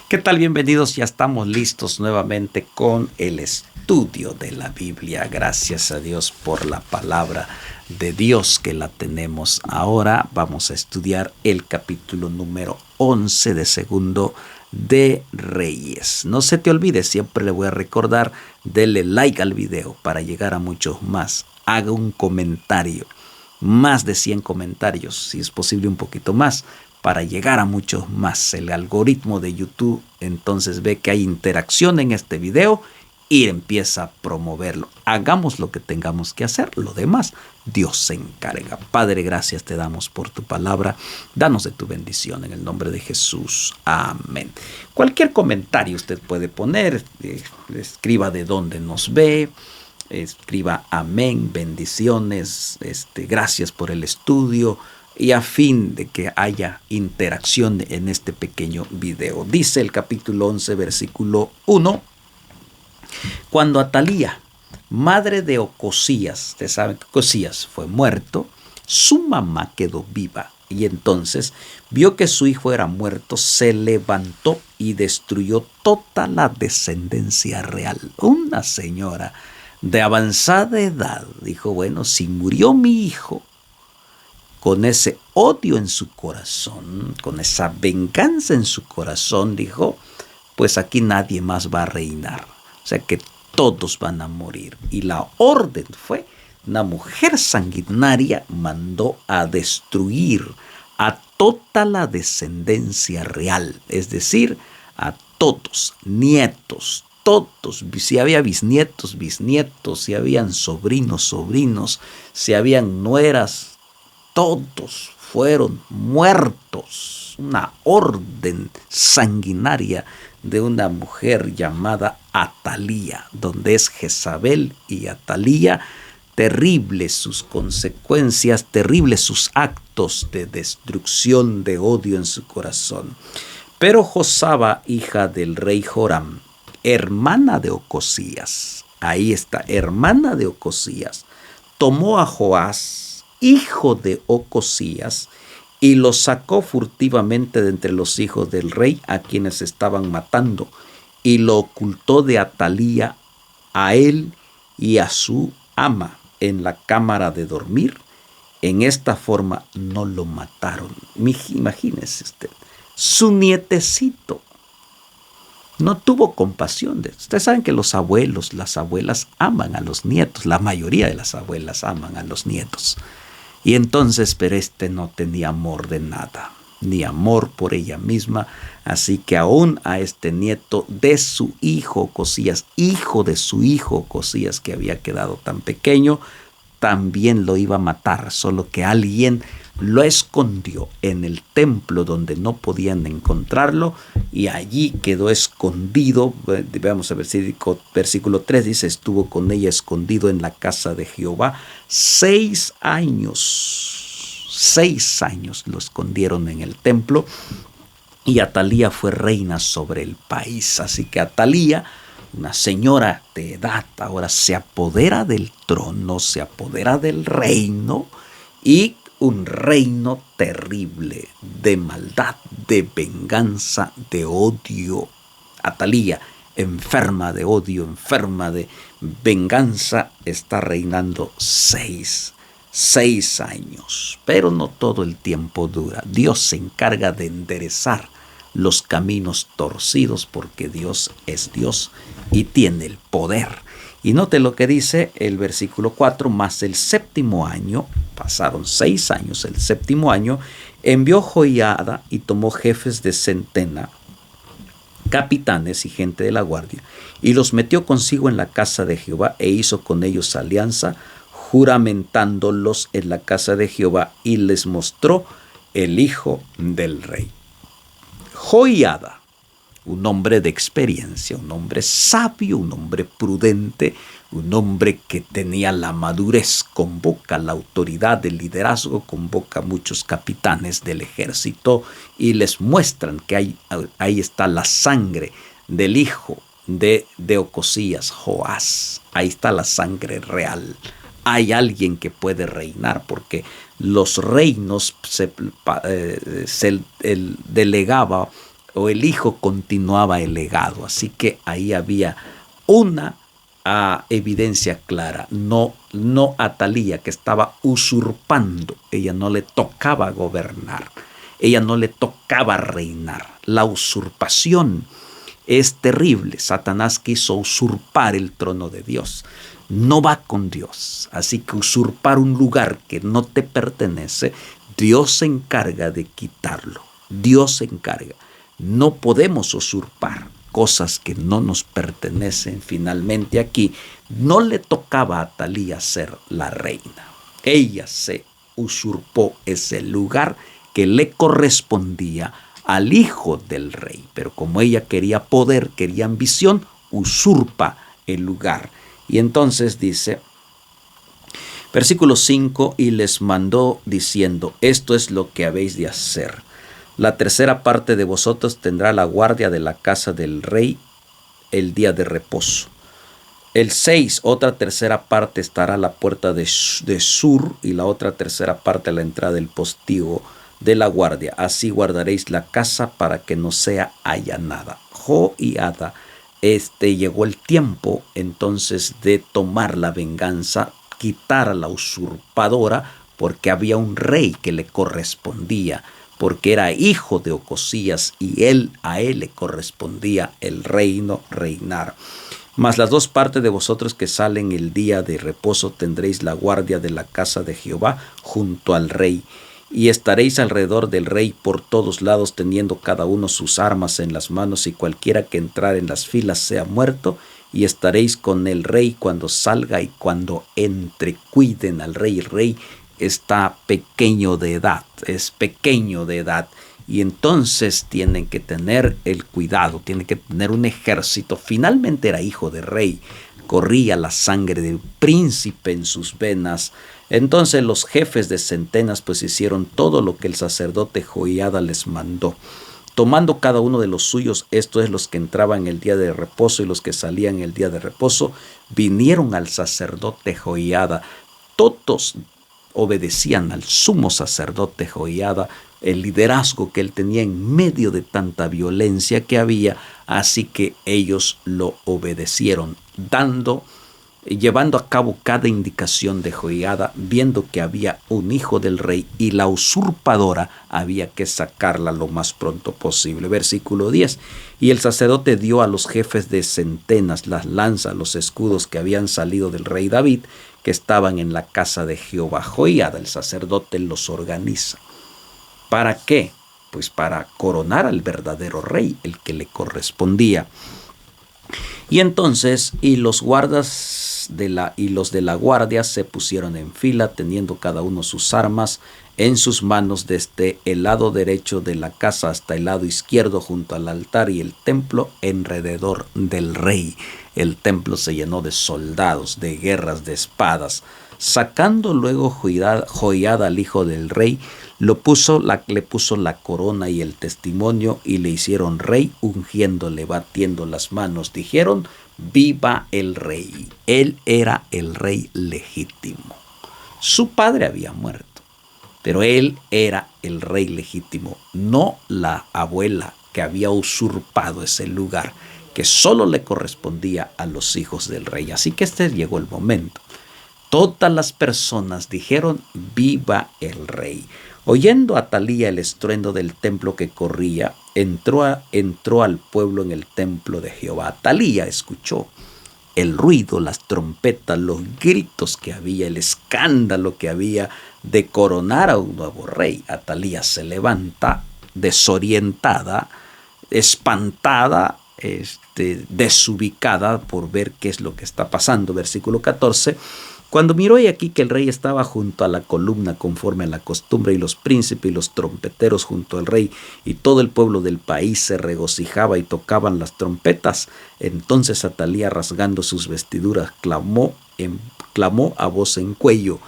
¿Qué tal? Bienvenidos, ya estamos listos nuevamente con el estudio de la Biblia. Gracias a Dios por la palabra de Dios que la tenemos ahora. Vamos a estudiar el capítulo número 11 de Segundo de Reyes. No se te olvide, siempre le voy a recordar, dele like al video para llegar a muchos más. Haga un comentario, más de 100 comentarios, si es posible un poquito más, para llegar a muchos más. El algoritmo de YouTube entonces ve que hay interacción en este video y empieza a promoverlo. Hagamos lo que tengamos que hacer, lo demás Dios se encarga. Padre, gracias te damos por tu palabra. Danos de tu bendición en el nombre de Jesús. Amén. Cualquier comentario usted puede poner, escriba de dónde nos ve, escriba amén, bendiciones, gracias por el estudio, y a fin de que haya interacción en este pequeño video. Dice el capítulo 11, versículo 1. Cuando Atalía, madre de Ocosías, ustedes saben que Ocosías fue muerto, su mamá quedó viva. Y entonces vio que su hijo era muerto, se levantó y destruyó toda la descendencia real. Una señora de avanzada edad dijo, bueno, si murió mi hijo, con ese odio en su corazón, con esa venganza en su corazón, dijo, pues aquí nadie más va a reinar. O sea que todos van a morir. Y la orden fue, una mujer sanguinaria mandó a destruir a toda la descendencia real, es decir, a todos, nietos, todos, si había bisnietos, si habían sobrinos, si habían nueras, todos fueron muertos. Una orden sanguinaria de una mujer llamada Atalía, donde es Jezabel y Atalía. Terribles sus consecuencias, terribles sus actos de destrucción, de odio en su corazón. Pero Josaba, hija del rey Joram, hermana de Ocosías, ahí está, hermana de Ocosías, tomó a Joás, hijo de Ocosías, y lo sacó furtivamente de entre los hijos del rey a quienes estaban matando, y lo ocultó de Atalía a él y a su ama en la cámara de dormir. En esta forma no lo mataron. Imagínese usted, su nietecito no tuvo compasión de él. Ustedes saben que los abuelos, las abuelas aman a los nietos, la mayoría de las abuelas aman a los nietos. Y entonces, pero no tenía amor de nada, ni amor por ella misma, así que aún a este nieto de su hijo Ocosías, hijo de su hijo Ocosías, que había quedado tan pequeño, también lo iba a matar, solo que alguien lo escondió en el templo donde no podían encontrarlo, y allí quedó escondido. Vamos a ver, versículo 3 dice, estuvo con ella escondido en la casa de Jehová 6 años. 6 años lo escondieron en el templo, y Atalía fue reina sobre el país. Así que Atalía, una señora de edad, ahora se apodera del trono, se apodera del reino, y un reino terrible de maldad, de venganza, de odio. Atalía, enferma de odio, enferma de venganza, está reinando 6 años. Pero no todo el tiempo dura. Dios se encarga de enderezar los caminos torcidos, porque Dios es Dios y tiene el poder. Y note lo que dice el versículo 4, más el séptimo año, pasaron 6 años, el séptimo año, envió Joiada y tomó jefes de centena, capitanes y gente de la guardia, y los metió consigo en la casa de Jehová, e hizo con ellos alianza, juramentándolos en la casa de Jehová, y les mostró el hijo del rey. Joiada, un hombre de experiencia, un hombre sabio, un hombre prudente, un hombre que tenía la madurez, convoca la autoridad del liderazgo, convoca a muchos capitanes del ejército y les muestran que ahí está la sangre del hijo de Ocosías, Joás. Ahí está la sangre real. Hay alguien que puede reinar, porque los reinos se delegaba o el hijo continuaba el legado. Así que ahí había una evidencia clara. No Atalía, que estaba usurpando. Ella no le tocaba gobernar. Ella no le tocaba reinar. La usurpación es terrible. Satanás quiso usurpar el trono de Dios. No va con Dios. Así que usurpar un lugar que no te pertenece, Dios se encarga de quitarlo. Dios se encarga. No podemos usurpar cosas que no nos pertenecen. Finalmente aquí no le tocaba a Atalía ser la reina. Ella se usurpó ese lugar que le correspondía al hijo del rey. Pero como ella quería poder, quería ambición, usurpa el lugar. Y entonces dice, versículo 5, y les mandó diciendo, esto es lo que habéis de hacer. La tercera parte de vosotros tendrá la guardia de la casa del rey el día de reposo. El 6, otra tercera parte estará a la puerta de sur, y la otra tercera parte a la entrada del postigo de la guardia. Así guardaréis la casa para que no sea allanada. Joiada, llegó el tiempo entonces de tomar la venganza, quitar a la usurpadora, porque había un rey que le correspondía, porque era hijo de Ocosías y a él le correspondía el reino, reinar. Mas las dos partes de vosotros que salen el día de reposo tendréis la guardia de la casa de Jehová junto al rey, y estaréis alrededor del rey por todos lados, teniendo cada uno sus armas en las manos, y cualquiera que entrar en las filas sea muerto, y estaréis con el rey cuando salga y cuando entre. Cuiden al rey. El rey está pequeño de edad, es pequeño de edad, y entonces tienen que tener el cuidado, tienen que tener un ejército. Finalmente era hijo de rey, corría la sangre del príncipe en sus venas. Entonces los jefes de centenas pues hicieron todo lo que el sacerdote Joiada les mandó, tomando cada uno de los suyos, esto es, los que entraban el día de reposo y los que salían el día de reposo, vinieron al sacerdote Joiada. Todos obedecían al sumo sacerdote Joiada, el liderazgo que él tenía en medio de tanta violencia que había, así que ellos lo obedecieron, llevando a cabo cada indicación de Joiada, viendo que había un hijo del rey y la usurpadora había que sacarla lo más pronto posible. Versículo 10. Y el sacerdote dio a los jefes de centenas las lanzas, los escudos que habían salido del rey David, que estaban en la casa de Jehová. Joiada, el sacerdote, los organiza. ¿Para qué? Pues para coronar al verdadero rey, el que le correspondía. Y entonces, los de la guardia se pusieron en fila, teniendo cada uno sus armas en sus manos, desde el lado derecho de la casa hasta el lado izquierdo, junto al altar y el templo, alrededor del rey. El templo se llenó de soldados, de guerras, de espadas. Sacando luego Joiada al hijo del rey, le puso la corona y el testimonio, y le hicieron rey, ungiéndole, batiendo las manos. Dijeron: viva el rey. Él era el rey legítimo. Su padre había muerto, pero él era el rey legítimo, no la abuela que había usurpado ese lugar que solo le correspondía a los hijos del rey. Así que llegó el momento. Todas las personas dijeron: viva el rey. Oyendo Atalía el estruendo del templo que corría, entró al pueblo en el templo de Jehová. Atalía escuchó el ruido, las trompetas, los gritos que había, el escándalo que había de coronar a un nuevo rey. Atalía se levanta desorientada, espantada, desubicada por ver qué es lo que está pasando. Versículo 14. Cuando miró y aquí que el rey estaba junto a la columna conforme a la costumbre, y los príncipes y los trompeteros junto al rey, y todo el pueblo del país se regocijaba y tocaban las trompetas, entonces Atalía, rasgando sus vestiduras, clamó a voz en cuello: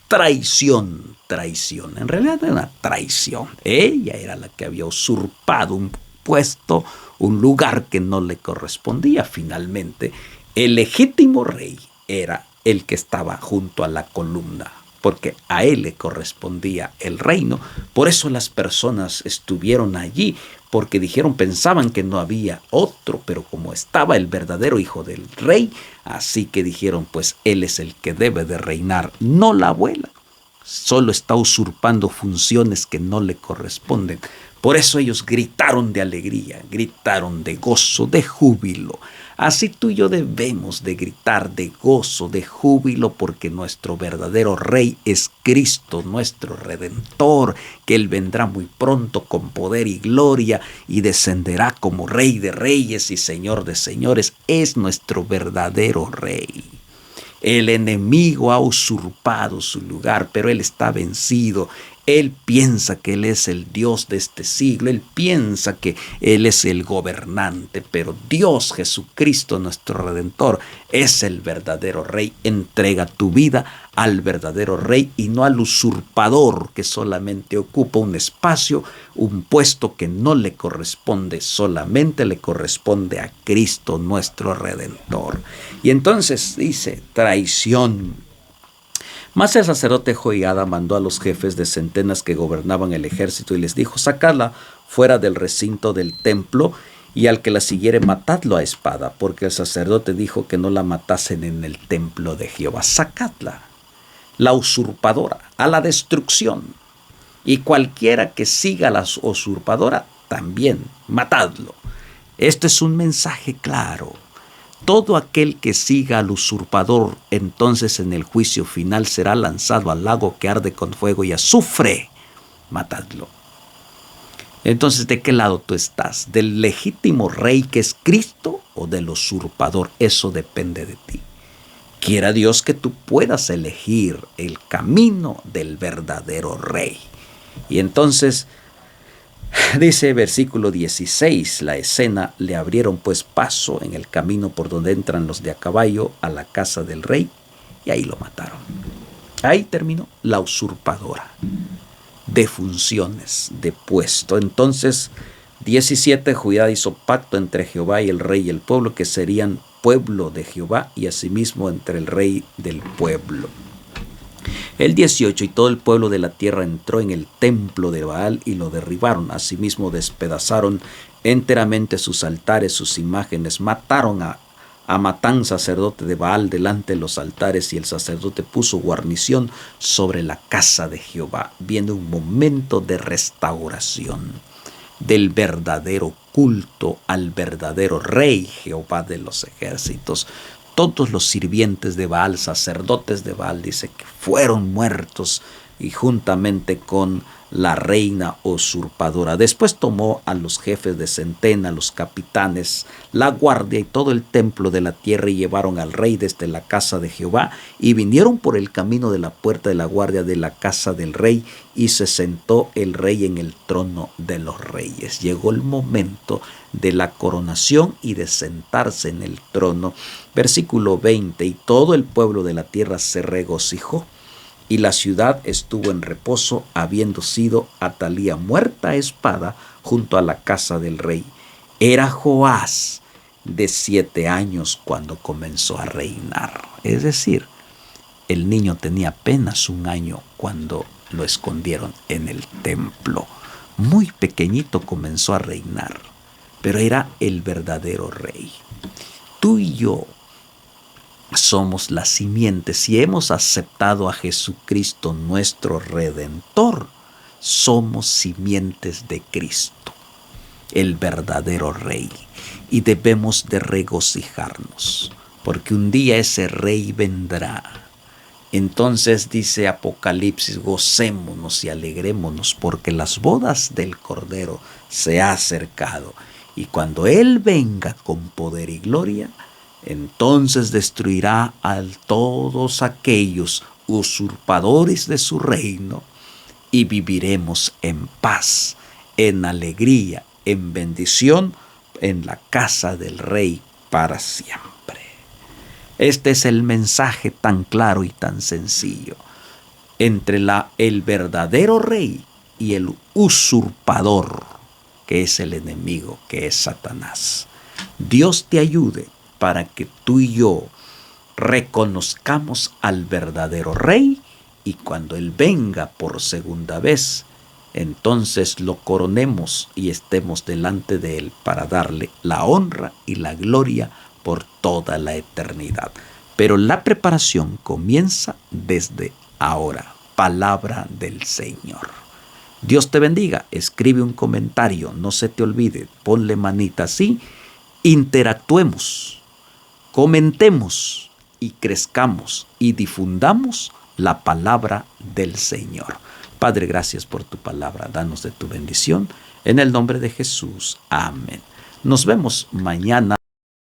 traición, traición. En realidad era una traición. Ella era la que había usurpado un puesto, un lugar que no le correspondía. Finalmente, el legítimo rey era el que estaba junto a la columna, porque a él le correspondía el reino. Por eso las personas estuvieron allí porque dijeron, pensaban que no había otro, pero como estaba el verdadero hijo del rey, así que dijeron, pues él es el que debe de reinar, no la abuela. Solo está usurpando funciones que no le corresponden. Por eso ellos gritaron de alegría, gritaron de gozo, de júbilo. Así tú y yo debemos de gritar de gozo, de júbilo, porque nuestro verdadero Rey es Cristo, nuestro Redentor, que Él vendrá muy pronto con poder y gloria y descenderá como Rey de Reyes y Señor de Señores. Es nuestro verdadero Rey. El enemigo ha usurpado su lugar, pero Él está vencido. Él piensa que Él es el Dios de este siglo, Él piensa que Él es el gobernante, pero Dios Jesucristo, nuestro Redentor, es el verdadero Rey. Entrega tu vida al verdadero Rey y no al usurpador que solamente ocupa un espacio, un puesto que no le corresponde, solamente le corresponde a Cristo, nuestro Redentor. Y entonces dice, traición. Mas el sacerdote Joiada mandó a los jefes de centenas que gobernaban el ejército y les dijo, sacadla fuera del recinto del templo y al que la siguiere matadlo a espada, porque el sacerdote dijo que no la matasen en el templo de Jehová. Sacadla, la usurpadora, a la destrucción. Y cualquiera que siga a la usurpadora, también matadlo. Esto es un mensaje claro. Todo aquel que siga al usurpador, entonces en el juicio final será lanzado al lago que arde con fuego y azufre. Matadlo. Entonces, ¿de qué lado tú estás? ¿Del legítimo rey que es Cristo o del usurpador? Eso depende de ti. Quiera Dios que tú puedas elegir el camino del verdadero rey. Y entonces dice versículo 16, la escena, le abrieron pues paso en el camino por donde entran los de a caballo a la casa del rey y ahí lo mataron. Ahí terminó la usurpadora de funciones, de puesto. Entonces 17, Judá hizo pacto entre Jehová y el rey y el pueblo, que serían pueblo de Jehová y asimismo entre el rey del pueblo. El 18, y todo el pueblo de la tierra entró en el templo de Baal y lo derribaron. Asimismo despedazaron enteramente sus altares, sus imágenes. Mataron a Matán, sacerdote de Baal, delante de los altares, y el sacerdote puso guarnición sobre la casa de Jehová. Viene un momento de restauración del verdadero culto al verdadero rey, Jehová de los ejércitos. Todos los sirvientes de Baal, sacerdotes de Baal, dice que fueron muertos y juntamente con la reina usurpadora. Después tomó a los jefes de centena, los capitanes, la guardia y todo el templo de la tierra y llevaron al rey desde la casa de Jehová y vinieron por el camino de la puerta de la guardia de la casa del rey y se sentó el rey en el trono de los reyes. Llegó el momento de la coronación y de sentarse en el trono. Versículo 20, y todo el pueblo de la tierra se regocijó y la ciudad estuvo en reposo, habiendo sido Atalía muerta a espada junto a la casa del rey. Era Joás de 7 años cuando comenzó a reinar. Es decir, el niño tenía apenas 1 año cuando lo escondieron en el templo. Muy pequeñito comenzó a reinar, pero era el verdadero rey. Tú y yo somos la simiente. Si hemos aceptado a Jesucristo, nuestro Redentor, somos simientes de Cristo, el verdadero Rey. Y debemos de regocijarnos, porque un día ese Rey vendrá. Entonces dice Apocalipsis, gocémonos y alegrémonos, porque las bodas del Cordero se ha acercado. Y cuando Él venga con poder y gloria, entonces destruirá a todos aquellos usurpadores de su reino y viviremos en paz, en alegría, en bendición, en la casa del Rey para siempre. Este es el mensaje tan claro y tan sencillo entre el verdadero Rey y el usurpador, que es el enemigo, que es Satanás. Dios te ayude para que tú y yo reconozcamos al verdadero Rey y cuando Él venga por segunda vez, entonces lo coronemos y estemos delante de Él para darle la honra y la gloria por toda la eternidad. Pero la preparación comienza desde ahora. Palabra del Señor. Dios te bendiga. Escribe un comentario, no se te olvide, ponle manita así, interactuemos, comentemos y crezcamos y difundamos la palabra del Señor. Padre, gracias por tu palabra. Danos de tu bendición. En el nombre de Jesús. Amén. Nos vemos mañana.